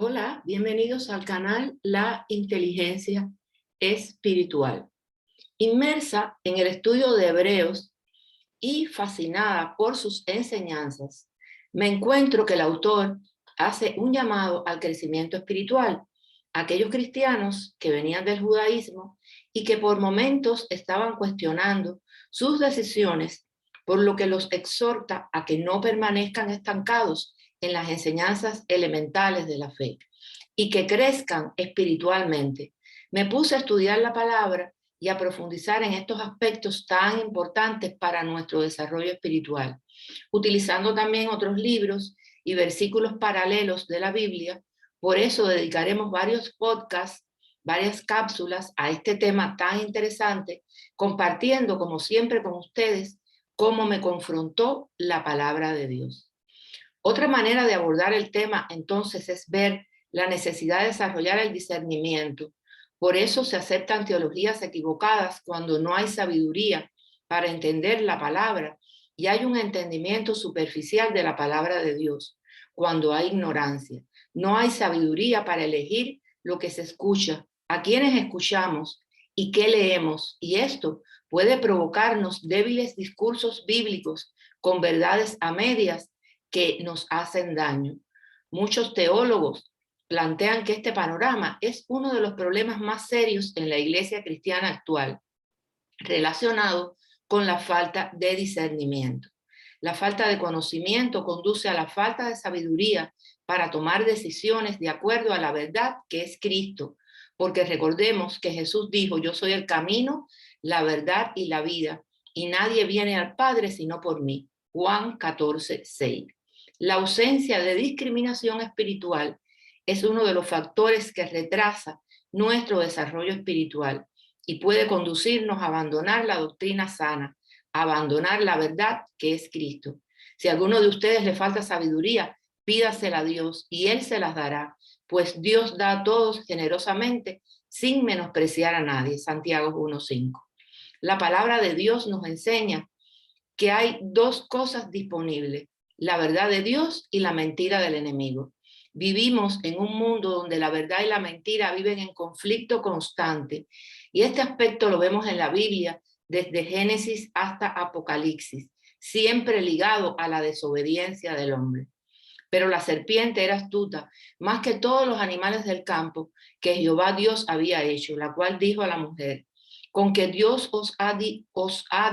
Hola, bienvenidos al canal La Inteligencia Espiritual. Inmersa en el estudio de Hebreos y fascinada por sus enseñanzas, me encuentro que el autor hace un llamado al crecimiento espiritual a aquellos cristianos que venían del judaísmo y que por momentos estaban cuestionando sus decisiones, por lo que los exhorta a que no permanezcan estancados en las enseñanzas elementales de la fe y que crezcan espiritualmente. Me puse a estudiar la palabra y a profundizar en estos aspectos tan importantes para nuestro desarrollo espiritual, utilizando también otros libros y versículos paralelos de la Biblia. Por eso dedicaremos varios podcasts, varias cápsulas a este tema tan interesante, compartiendo como siempre con ustedes cómo me confrontó la palabra de Dios. Otra manera de abordar el tema entonces es ver la necesidad de desarrollar el discernimiento. Por eso se aceptan teologías equivocadas cuando no hay sabiduría para entender la palabra y hay un entendimiento superficial de la palabra de Dios, cuando hay ignorancia. No hay sabiduría para elegir lo que se escucha, a quienes escuchamos y qué leemos. Y esto puede provocarnos débiles discursos bíblicos con verdades a medias que nos hacen daño. Muchos teólogos plantean que este panorama es uno de los problemas más serios en la iglesia cristiana actual, relacionado con la falta de discernimiento. La falta de conocimiento conduce a la falta de sabiduría para tomar decisiones de acuerdo a la verdad que es Cristo, porque recordemos que Jesús dijo: yo soy el camino, la verdad y la vida, y nadie viene al Padre sino por mí. Juan 14:6. La ausencia de discriminación espiritual es uno de los factores que retrasa nuestro desarrollo espiritual y puede conducirnos a abandonar la doctrina sana, a abandonar la verdad que es Cristo. Si a alguno de ustedes le falta sabiduría, pídasela a Dios y Él se las dará, pues Dios da a todos generosamente sin menospreciar a nadie. Santiago 1:5. La palabra de Dios nos enseña que hay dos cosas disponibles: la verdad de Dios y la mentira del enemigo. Vivimos en un mundo donde la verdad y la mentira viven en conflicto constante, y este aspecto lo vemos en la Biblia desde Génesis hasta Apocalipsis, siempre ligado a la desobediencia del hombre. Pero la serpiente era astuta, más que todos los animales del campo que Jehová Dios había hecho, la cual dijo a la mujer: con que Dios os ha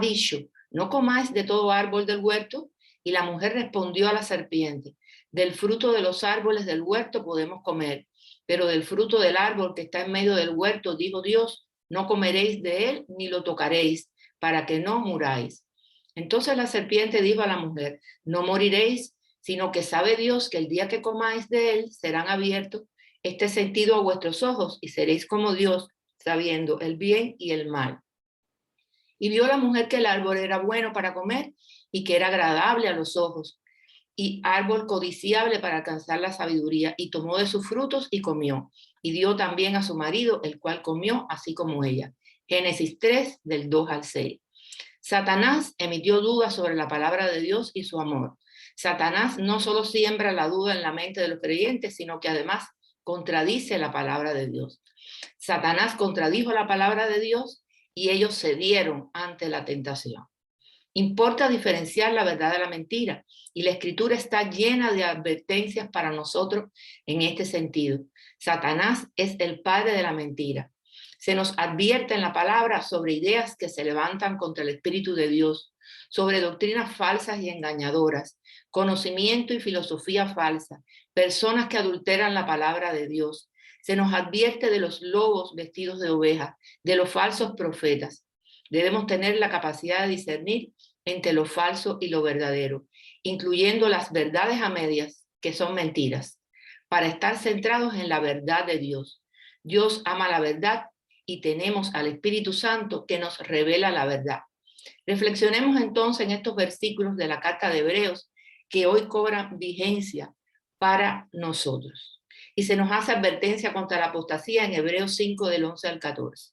dicho, no comáis de todo árbol del huerto. Y la mujer respondió a la serpiente: del fruto de los árboles del huerto podemos comer, pero del fruto del árbol que está en medio del huerto, dijo Dios, no comeréis de él ni lo tocaréis, para que no muráis. Entonces la serpiente dijo a la mujer: no moriréis, sino que sabe Dios que el día que comáis de él serán abiertos este sentido a vuestros ojos y seréis como Dios, sabiendo el bien y el mal. Y vio la mujer que el árbol era bueno para comer y que era agradable a los ojos, y árbol codiciable para alcanzar la sabiduría, y tomó de sus frutos y comió, y dio también a su marido, el cual comió así como ella. Génesis 3, del 2 al 6. Satanás emitió dudas sobre la palabra de Dios y su amor. Satanás no solo siembra la duda en la mente de los creyentes, sino que además contradice la palabra de Dios. Satanás contradijo la palabra de Dios y ellos cedieron ante la tentación. Importa diferenciar la verdad de la mentira, y la Escritura está llena de advertencias para nosotros en este sentido. Satanás es el padre de la mentira. Se nos advierte en la palabra sobre ideas que se levantan contra el Espíritu de Dios, sobre doctrinas falsas y engañadoras, conocimiento y filosofía falsa, personas que adulteran la palabra de Dios. Se nos advierte de los lobos vestidos de ovejas, de los falsos profetas. Debemos tener la capacidad de discernir entre lo falso y lo verdadero, incluyendo las verdades a medias, que son mentiras, para estar centrados en la verdad de Dios. Dios ama la verdad y tenemos al Espíritu Santo que nos revela la verdad. Reflexionemos entonces en estos versículos de la carta de Hebreos que hoy cobran vigencia para nosotros. Y se nos hace advertencia contra la apostasía en Hebreos 5 del 11 al 14.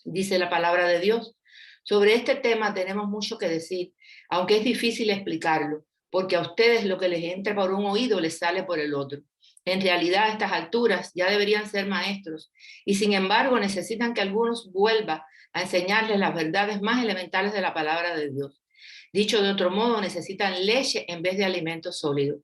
Dice la palabra de Dios: sobre este tema tenemos mucho que decir, aunque es difícil explicarlo, porque a ustedes lo que les entra por un oído les sale por el otro. En realidad, a estas alturas ya deberían ser maestros y sin embargo necesitan que algunos vuelvan a enseñarles las verdades más elementales de la palabra de Dios. Dicho de otro modo, necesitan leche en vez de alimento sólido.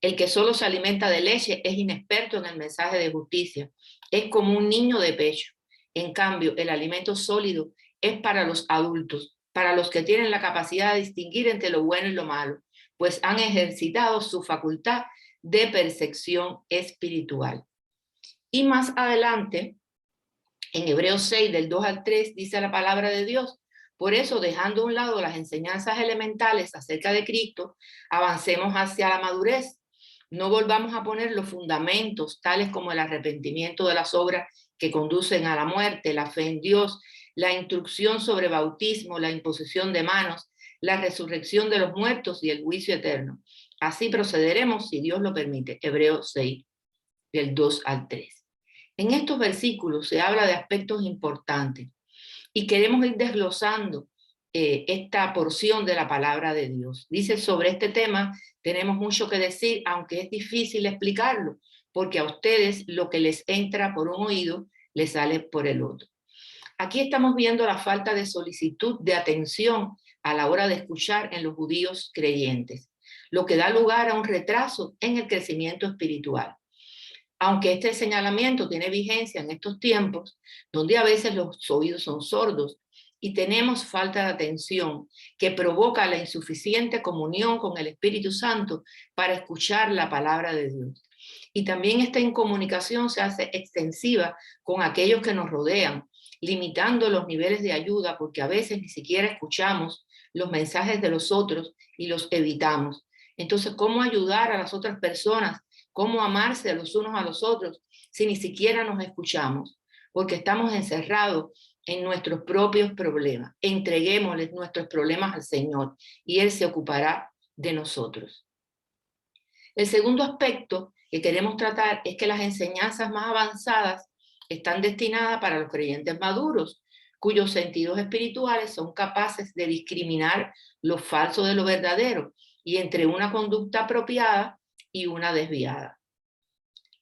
El que solo se alimenta de leche es inexperto en el mensaje de justicia. Es como un niño de pecho. En cambio, el alimento sólido es para los adultos, para los que tienen la capacidad de distinguir entre lo bueno y lo malo, pues han ejercitado su facultad de percepción espiritual. Y más adelante, en Hebreos 6, del 2 al 3, dice la palabra de Dios: por eso, dejando a un lado las enseñanzas elementales acerca de Cristo, avancemos hacia la madurez. No volvamos a poner los fundamentos, tales como el arrepentimiento de las obras que conducen a la muerte, la fe en Dios, la instrucción sobre bautismo, la imposición de manos, la resurrección de los muertos y el juicio eterno. Así procederemos si Dios lo permite. Hebreos 6, del 2 al 3. En estos versículos se habla de aspectos importantes y queremos ir desglosando esta porción de la palabra de Dios. Dice: sobre este tema tenemos mucho que decir, aunque es difícil explicarlo, porque a ustedes lo que les entra por un oído les sale por el otro. Aquí estamos viendo la falta de solicitud, de atención a la hora de escuchar en los judíos creyentes, lo que da lugar a un retraso en el crecimiento espiritual. Aunque este señalamiento tiene vigencia en estos tiempos, donde a veces los oídos son sordos y tenemos falta de atención que provoca la insuficiente comunión con el Espíritu Santo para escuchar la palabra de Dios. Y también esta incomunicación se hace extensiva con aquellos que nos rodean, limitando los niveles de ayuda, porque a veces ni siquiera escuchamos los mensajes de los otros y los evitamos. Entonces, ¿cómo ayudar a las otras personas? ¿Cómo amarse a los unos a los otros si ni siquiera nos escuchamos? Porque estamos encerrados en nuestros propios problemas. Entreguémosles nuestros problemas al Señor y Él se ocupará de nosotros. El segundo aspecto que queremos tratar es que las enseñanzas más avanzadas están destinadas para los creyentes maduros, cuyos sentidos espirituales son capaces de discriminar lo falso de lo verdadero y entre una conducta apropiada y una desviada.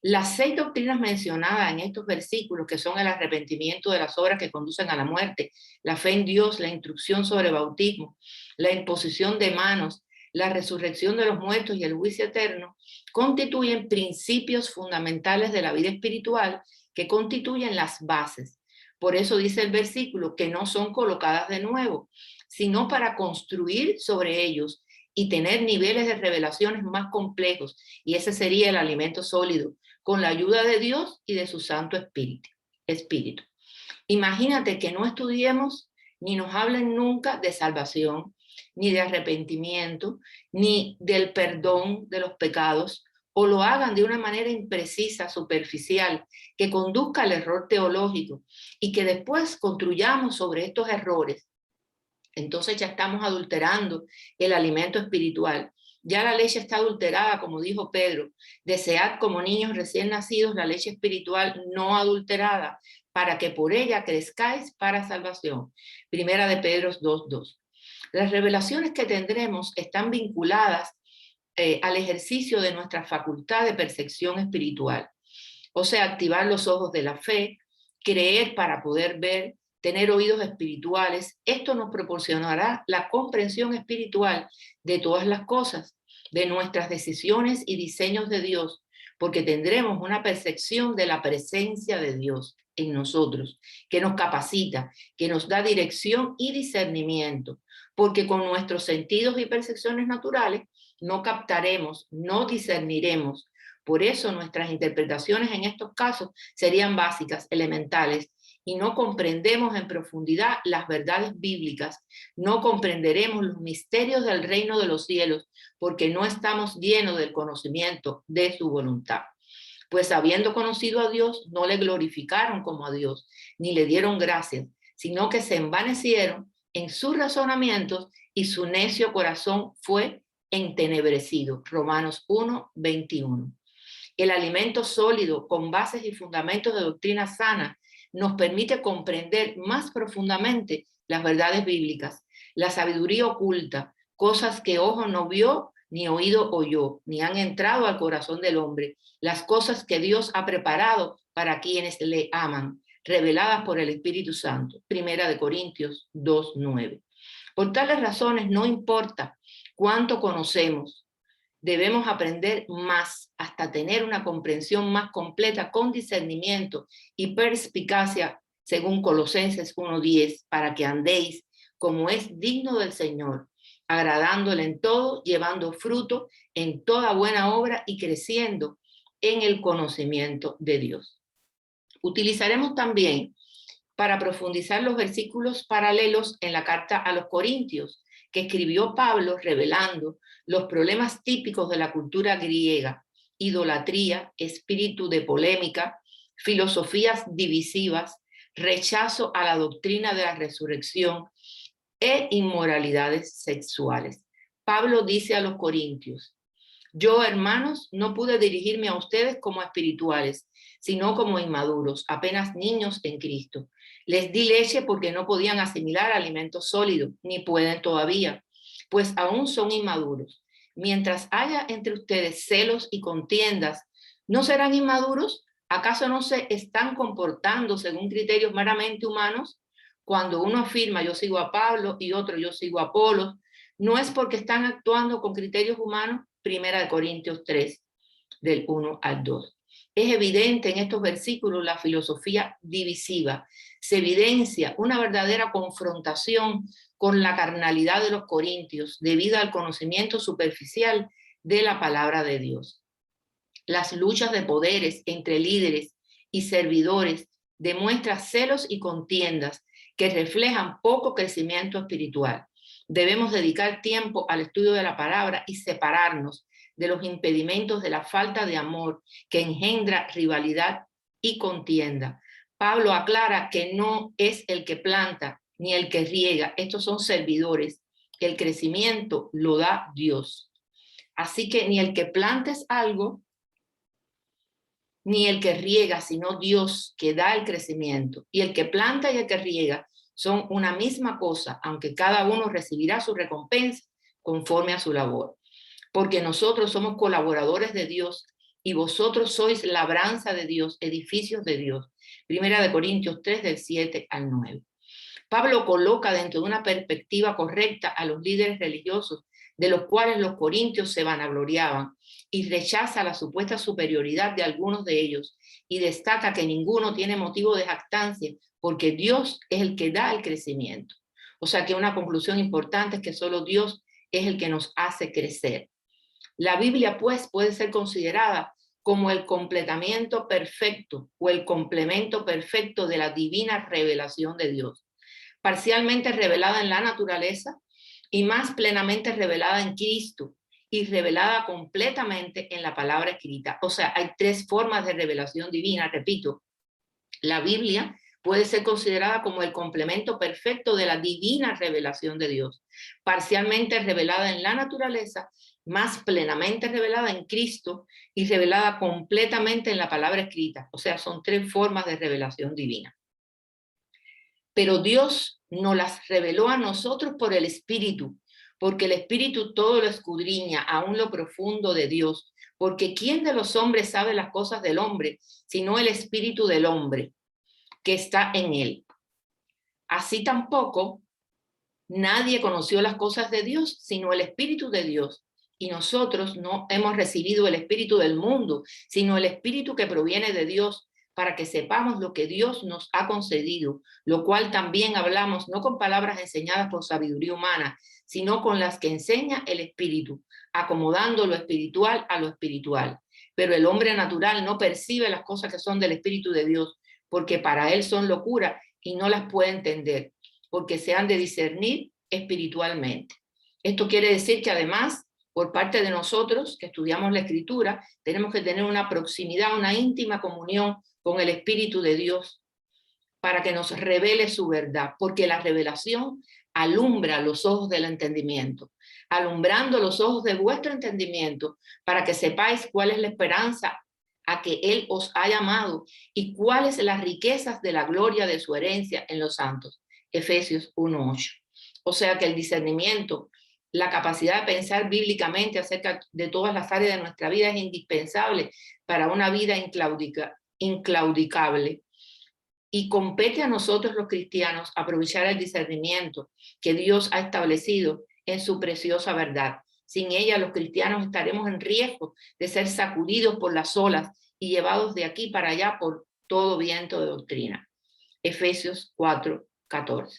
Las 6 doctrinas mencionadas en estos versículos, que son el arrepentimiento de las obras que conducen a la muerte, la fe en Dios, la instrucción sobre bautismo, la imposición de manos, la resurrección de los muertos y el juicio eterno, constituyen principios fundamentales de la vida espiritual que constituyen las bases. Por eso dice el versículo que no son colocadas de nuevo, sino para construir sobre ellos y tener niveles de revelaciones más complejos, y ese sería el alimento sólido, con la ayuda de Dios y de su Santo Espíritu. Imagínate que no estudiemos ni nos hablen nunca de salvación, ni de arrepentimiento, ni del perdón de los pecados, o lo hagan de una manera imprecisa, superficial, que conduzca al error teológico, y que después construyamos sobre estos errores. Entonces ya estamos adulterando el alimento espiritual. Ya la leche está adulterada, como dijo Pedro. Desead como niños recién nacidos la leche espiritual no adulterada, para que por ella crezcáis para salvación. Primera de Pedro 2:2. Las revelaciones que tendremos están vinculadas al ejercicio de nuestra facultad de percepción espiritual. O sea, activar los ojos de la fe, creer para poder ver, tener oídos espirituales. Esto nos proporcionará la comprensión espiritual de todas las cosas, de nuestras decisiones y diseños de Dios, porque tendremos una percepción de la presencia de Dios en nosotros, que nos capacita, que nos da dirección y discernimiento, porque con nuestros sentidos y percepciones naturales no captaremos, no discerniremos. Por eso nuestras interpretaciones en estos casos serían básicas, elementales, y no comprendemos en profundidad las verdades bíblicas, no comprenderemos los misterios del reino de los cielos, porque no estamos llenos del conocimiento de su voluntad. Pues habiendo conocido a Dios, no le glorificaron como a Dios, ni le dieron gracias, sino que se envanecieron en sus razonamientos y su necio corazón fue entenebrecido. Romanos 1:21. El alimento sólido con bases y fundamentos de doctrina sana nos permite comprender más profundamente las verdades bíblicas, la sabiduría oculta, cosas que ojo no vio ni oído oyó, ni han entrado al corazón del hombre las cosas que Dios ha preparado para quienes le aman, reveladas por el Espíritu Santo. Primera de Corintios 2:9. Por tales razones no importa cuánto conocemos, debemos aprender más hasta tener una comprensión más completa con discernimiento y perspicacia, según Colosenses 1:10, para que andéis como es digno del Señor, agradándole en todo, llevando fruto en toda buena obra y creciendo en el conocimiento de Dios. Utilizaremos también para profundizar los versículos paralelos en la carta a los Corintios, que escribió Pablo revelando los problemas típicos de la cultura griega: idolatría, espíritu de polémica, filosofías divisivas, rechazo a la doctrina de la resurrección e inmoralidades sexuales. Pablo dice a los corintios: yo, hermanos, no pude dirigirme a ustedes como a espirituales, sino como inmaduros, apenas niños en Cristo. Les di leche porque no podían asimilar alimento sólido, ni pueden todavía, pues aún son inmaduros. Mientras haya entre ustedes celos y contiendas, ¿no serán inmaduros? ¿Acaso no se están comportando según criterios meramente humanos? Cuando uno afirma yo sigo a Pablo y otro yo sigo a Apolos, ¿no es porque están actuando con criterios humanos? Primera de Corintios 3, del 1 al 2. Es evidente en estos versículos la filosofía divisiva. Se evidencia una verdadera confrontación con la carnalidad de los corintios debido al conocimiento superficial de la palabra de Dios. Las luchas de poderes entre líderes y servidores demuestran celos y contiendas que reflejan poco crecimiento espiritual. Debemos dedicar tiempo al estudio de la palabra y separarnos de los impedimentos de la falta de amor que engendra rivalidad y contienda. Pablo aclara que no es el que planta ni el que riega, estos son servidores. El crecimiento lo da Dios. Así que ni el que planta es algo, ni el que riega, sino Dios que da el crecimiento. Y el que planta y el que riega son una misma cosa, aunque cada uno recibirá su recompensa conforme a su labor. Porque nosotros somos colaboradores de Dios y vosotros sois labranza de Dios, edificios de Dios. Primera de Corintios 3, del 7 al 9. Pablo coloca dentro de una perspectiva correcta a los líderes religiosos, de los cuales los corintios se vanagloriaban, y rechaza la supuesta superioridad de algunos de ellos, y destaca que ninguno tiene motivo de jactancia, porque Dios es el que da el crecimiento. O sea que una conclusión importante es que solo Dios es el que nos hace crecer. La Biblia, pues, puede ser considerada como el completamiento perfecto o el complemento perfecto de la divina revelación de Dios, parcialmente revelada en la naturaleza y más plenamente revelada en Cristo y revelada completamente en la palabra escrita. O sea, hay tres formas de revelación divina, repito. La Biblia puede ser considerada como el complemento perfecto de la divina revelación de Dios, parcialmente revelada en la naturaleza, más plenamente revelada en Cristo y revelada completamente en la palabra escrita. O sea, son tres formas de revelación divina. Pero Dios nos las reveló a nosotros por el Espíritu, porque el Espíritu todo lo escudriña, aún lo profundo de Dios. Porque ¿quién de los hombres sabe las cosas del hombre, sino el Espíritu del hombre que está en él? Así tampoco nadie conoció las cosas de Dios, sino el Espíritu de Dios. Y nosotros no hemos recibido el espíritu del mundo, sino el espíritu que proviene de Dios, para que sepamos lo que Dios nos ha concedido, lo cual también hablamos no con palabras enseñadas por sabiduría humana, sino con las que enseña el Espíritu, acomodando lo espiritual a lo espiritual. Pero el hombre natural no percibe las cosas que son del Espíritu de Dios, porque para él son locura y no las puede entender, porque se han de discernir espiritualmente. Esto quiere decir que además, por parte de nosotros que estudiamos la Escritura, tenemos que tener una proximidad, una íntima comunión con el Espíritu de Dios para que nos revele su verdad, porque la revelación alumbra los ojos del entendimiento, alumbrando los ojos de vuestro entendimiento, para que sepáis cuál es la esperanza a que Él os ha llamado y cuáles las riquezas de la gloria de su herencia en los santos. Efesios 1:8. O sea que el discernimiento, La capacidad de pensar bíblicamente acerca de todas las áreas de nuestra vida es indispensable para una vida inclaudicable. Y compete a nosotros los cristianos aprovechar el discernimiento que Dios ha establecido en su preciosa verdad. Sin ella, los cristianos estaremos en riesgo de ser sacudidos por las olas y llevados de aquí para allá por todo viento de doctrina. Efesios 4:14.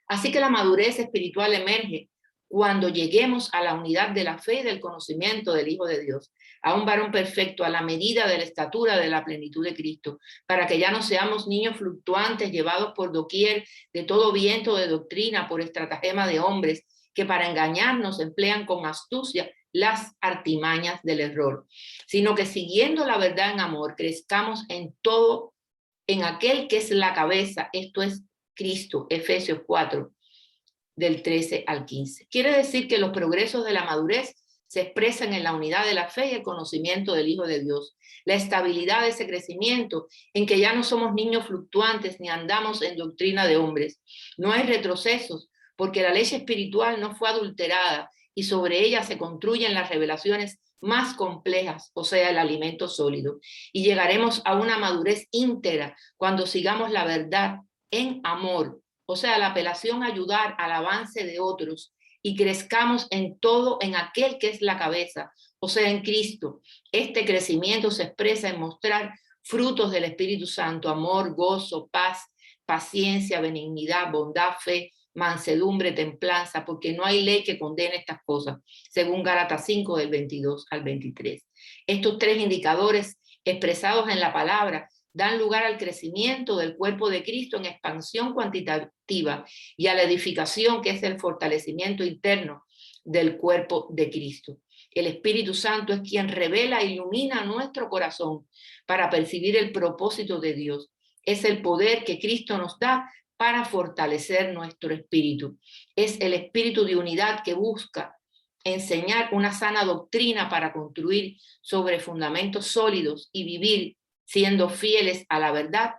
Así que la madurez espiritual emerge cuando lleguemos a la unidad de la fe y del conocimiento del Hijo de Dios, a un varón perfecto, a la medida de la estatura de la plenitud de Cristo, para que ya no seamos niños fluctuantes llevados por doquier de todo viento de doctrina, por estratagema de hombres que para engañarnos emplean con astucia las artimañas del error, sino que siguiendo la verdad en amor, crezcamos en todo, en aquel que es la cabeza, esto es Cristo. Efesios 4, del 13 al 15. Quiere decir que los progresos de la madurez se expresan en la unidad de la fe y el conocimiento del Hijo de Dios, la estabilidad de ese crecimiento en que ya no somos niños fluctuantes ni andamos en doctrina de hombres. No hay retrocesos porque la leche espiritual no fue adulterada y sobre ella se construyen las revelaciones más complejas, o sea, el alimento sólido. Y llegaremos a una madurez íntegra cuando sigamos la verdad en amor, o sea, la apelación a ayudar al avance de otros y crezcamos en todo en aquel que es la cabeza, o sea, en Cristo. Este crecimiento se expresa en mostrar frutos del Espíritu Santo: amor, gozo, paz, paciencia, benignidad, bondad, fe, mansedumbre, templanza, porque no hay ley que condene estas cosas, según Gálatas 5, del 22 al 23. Estos tres indicadores expresados en la palabra dan lugar al crecimiento del cuerpo de Cristo en expansión cuantitativa y a la edificación, que es el fortalecimiento interno del cuerpo de Cristo. El Espíritu Santo es quien revela e ilumina nuestro corazón para percibir el propósito de Dios. Es el poder que Cristo nos da para fortalecer nuestro espíritu. Es el espíritu de unidad que busca enseñar una sana doctrina para construir sobre fundamentos sólidos y vivir siendo fieles a la verdad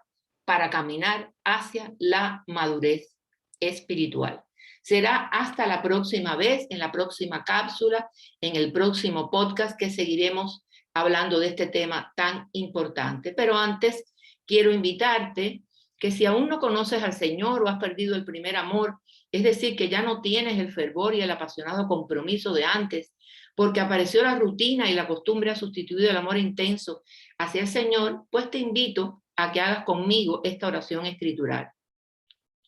para caminar hacia la madurez espiritual. Será hasta la próxima vez, en la próxima cápsula, en el próximo podcast, que seguiremos hablando de este tema tan importante. Pero antes quiero invitarte que si aún no conoces al Señor o has perdido el primer amor, es decir, que ya no tienes el fervor y el apasionado compromiso de antes, porque apareció la rutina y la costumbre ha sustituido el amor intenso hacia el Señor, pues te invito a que hagas conmigo esta oración escritural.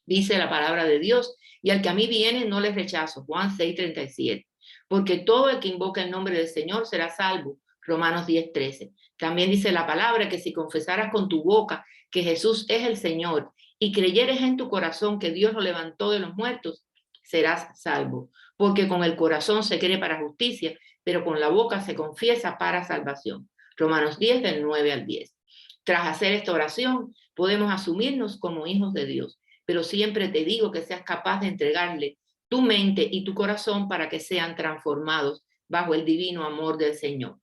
Dice la palabra de Dios: y al que a mí viene no les rechazo. Juan 6:37. Porque todo el que invoca el nombre del Señor será salvo. Romanos 10:13. También dice la palabra que si confesaras con tu boca que Jesús es el Señor y creyeres en tu corazón que Dios lo levantó de los muertos, serás salvo. Porque con el corazón se cree para justicia, pero con la boca se confiesa para salvación. Romanos 10, del 9 al 10. Tras hacer esta oración, podemos asumirnos como hijos de Dios, pero siempre te digo que seas capaz de entregarle tu mente y tu corazón para que sean transformados bajo el divino amor del Señor.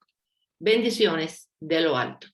Bendiciones de lo alto.